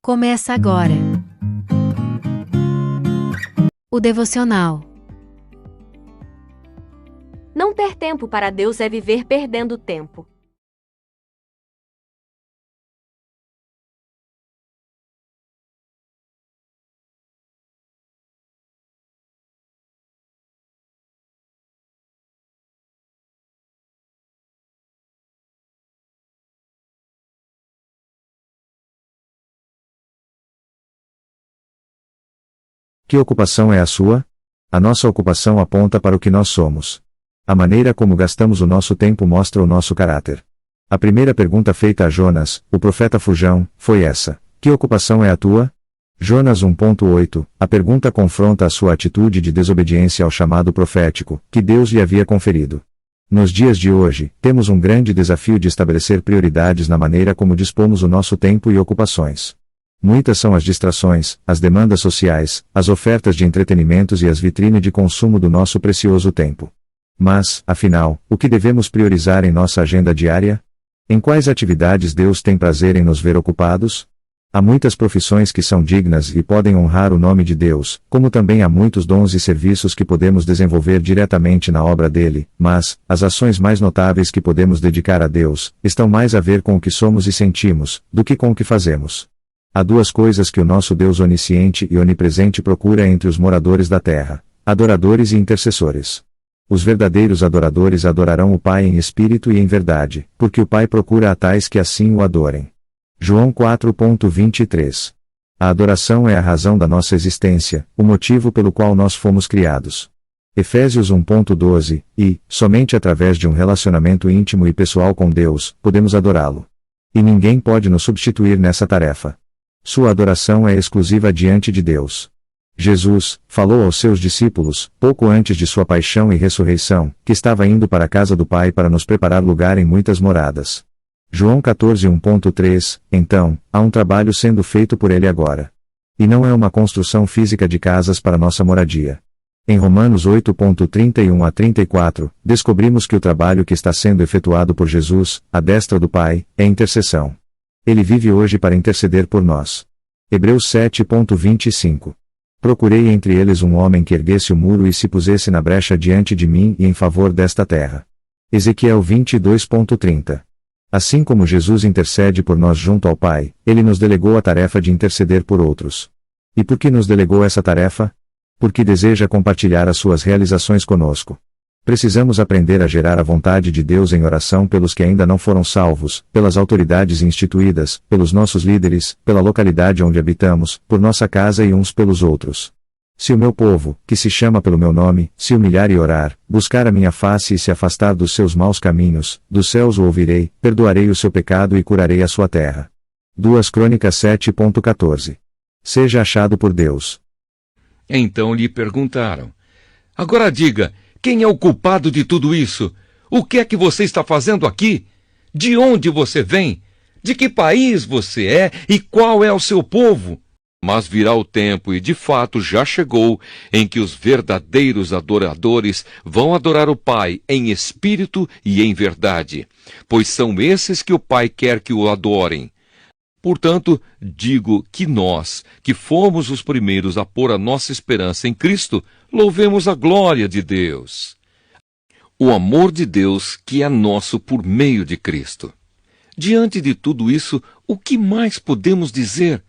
Começa agora o devocional. Não ter tempo para Deus é viver perdendo tempo. Que ocupação é a sua? A nossa ocupação aponta para o que nós somos. A maneira como gastamos o nosso tempo mostra o nosso caráter. A primeira pergunta feita a Jonas, o profeta fujão, foi essa: que ocupação é a tua? Jonas 1.8, a pergunta confronta a sua atitude de desobediência ao chamado profético, que Deus lhe havia conferido. Nos dias de hoje, temos um grande desafio de estabelecer prioridades na maneira como dispomos o nosso tempo e ocupações. Muitas são as distrações, as demandas sociais, as ofertas de entretenimentos e as vitrines de consumo do nosso precioso tempo. Mas, afinal, o que devemos priorizar em nossa agenda diária? Em quais atividades Deus tem prazer em nos ver ocupados? Há muitas profissões que são dignas e podem honrar o nome de Deus, como também há muitos dons e serviços que podemos desenvolver diretamente na obra dele, mas, as ações mais notáveis que podemos dedicar a Deus, estão mais a ver com o que somos e sentimos, do que com o que fazemos. Há duas coisas que o nosso Deus onisciente e onipresente procura entre os moradores da terra: adoradores e intercessores. Os verdadeiros adoradores adorarão o Pai em espírito e em verdade, porque o Pai procura a tais que assim o adorem. João 4.23. A adoração é a razão da nossa existência, o motivo pelo qual nós fomos criados. Efésios 1.12, e, somente através de um relacionamento íntimo e pessoal com Deus, podemos adorá-lo. E ninguém pode nos substituir nessa tarefa. Sua adoração é exclusiva diante de Deus. Jesus falou aos seus discípulos, pouco antes de sua paixão e ressurreição, que estava indo para a casa do Pai para nos preparar lugar em muitas moradas. João 14.1.3, então, há um trabalho sendo feito por ele agora. E não é uma construção física de casas para nossa moradia. Em Romanos 8.31 a 34, descobrimos que o trabalho que está sendo efetuado por Jesus, à destra do Pai, é intercessão. Ele vive hoje para interceder por nós. Hebreus 7.25. Procurei entre eles um homem que erguesse o muro e se pusesse na brecha diante de mim e em favor desta terra. Ezequiel 22.30. Assim como Jesus intercede por nós junto ao Pai, ele nos delegou a tarefa de interceder por outros. E por que nos delegou essa tarefa? Porque deseja compartilhar as suas realizações conosco. Precisamos aprender a gerar a vontade de Deus em oração pelos que ainda não foram salvos, pelas autoridades instituídas, pelos nossos líderes, pela localidade onde habitamos, por nossa casa e uns pelos outros. Se o meu povo, que se chama pelo meu nome, se humilhar e orar, buscar a minha face e se afastar dos seus maus caminhos, dos céus o ouvirei, perdoarei o seu pecado e curarei a sua terra. 2 Crônicas 7.14. Seja achado por Deus. Então lhe perguntaram: agora diga, quem é o culpado de tudo isso? O que é que você está fazendo aqui? De onde você vem? De que país você é e qual é o seu povo? Mas virá o tempo, e de fato já chegou, em que os verdadeiros adoradores vão adorar o Pai em espírito e em verdade, pois são esses que o Pai quer que o adorem. Portanto, digo que nós, que fomos os primeiros a pôr a nossa esperança em Cristo, louvemos a glória de Deus. O amor de Deus que é nosso por meio de Cristo. Diante de tudo isso, o que mais podemos dizer?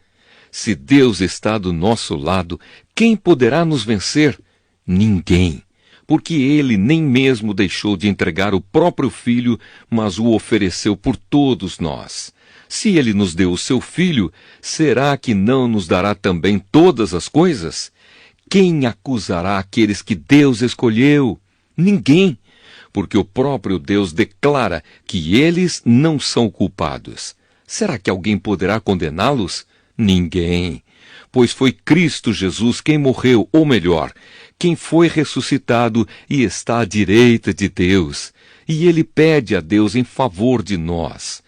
Se Deus está do nosso lado, quem poderá nos vencer? Ninguém. Porque Ele nem mesmo deixou de entregar o próprio Filho, mas o ofereceu por todos nós. Se Ele nos deu o seu Filho, será que não nos dará também todas as coisas? Quem acusará aqueles que Deus escolheu? Ninguém, porque o próprio Deus declara que eles não são culpados. Será que alguém poderá condená-los? Ninguém, pois foi Cristo Jesus quem morreu, ou melhor, quem foi ressuscitado e está à direita de Deus, e Ele pede a Deus em favor de nós.